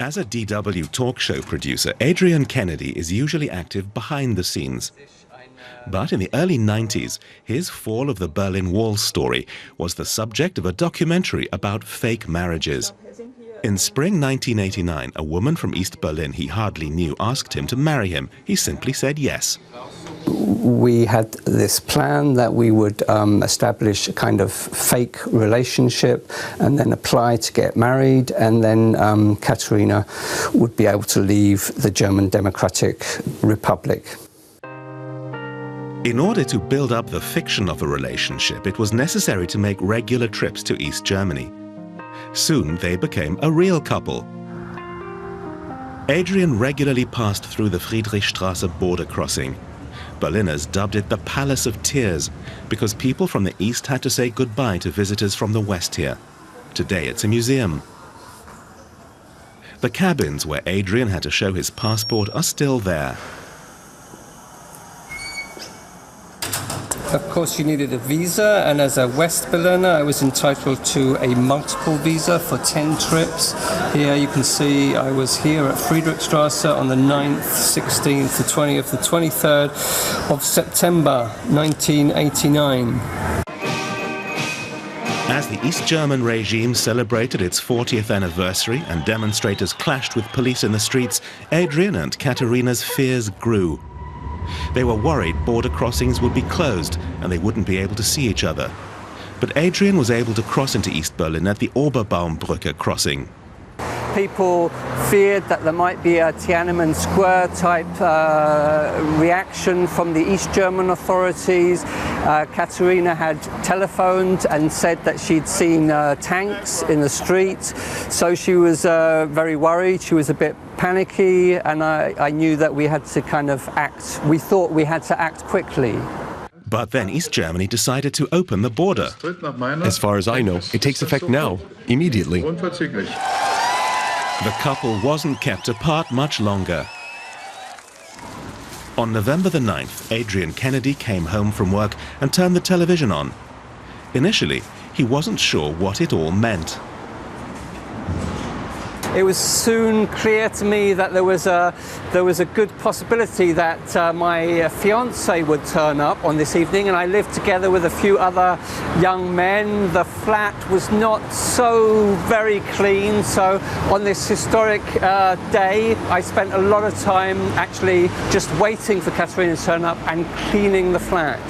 As a DW talk show producer, Adrian Kennedy is usually active behind the scenes. But in the early 90s, his Fall of the Berlin Wall story was the subject of a documentary about fake marriages. In spring 1989, a woman from East Berlin he hardly knew asked him to marry him. He simply said yes. We had this plan that we would establish a kind of fake relationship and then apply to get married, and then Katerina would be able to leave the German Democratic Republic. In order to build up the fiction of a relationship, it was necessary to make regular trips to East Germany. Soon they became a real couple. Adrian regularly passed through the Friedrichstraße border crossing. Berliners dubbed it the Palace of Tears because people from the east had to say goodbye to visitors from the west here. Today it's a museum. The cabins where Adrian had to show his passport are still there. Of course, you needed a visa, and as a West Berliner, I was entitled to a multiple visa for 10 trips. Here you can see I was here at Friedrichstraße on the 9th, 16th, the 20th, the 23rd of September 1989. As the East German regime celebrated its 40th anniversary and demonstrators clashed with police in the streets, Adrian and Katerina's fears grew. They were worried border crossings would be closed and they wouldn't be able to see each other. But Adrian was able to cross into East Berlin at the Oberbaumbrücke crossing. People feared that there might be a Tiananmen Square type reaction from the East German authorities. Katerina had telephoned and said that she'd seen tanks in the street, so she was very worried. She was a bit panicky, and I knew that we had to kind of act. We thought we had to act quickly. But then East Germany decided to open the border. As far as I know, it takes effect now, immediately. The couple wasn't kept apart much longer. On November the 9th, Adrian Kennedy came home from work and turned the television on. Initially, he wasn't sure what it all meant. It was soon clear to me that there was a good possibility that my fiancé would turn up on this evening, and I lived together with a few other young men. The flat was not so very clean, so on this historic day I spent a lot of time actually just waiting for Katerina to turn up and cleaning the flat.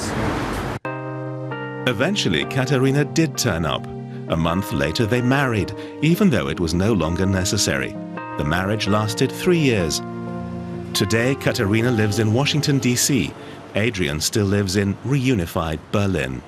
Eventually, Katerina did turn up. A month later, they married, even though it was no longer necessary. The marriage lasted 3 years. Today, Katerina lives in Washington, D.C. Adrian still lives in reunified Berlin.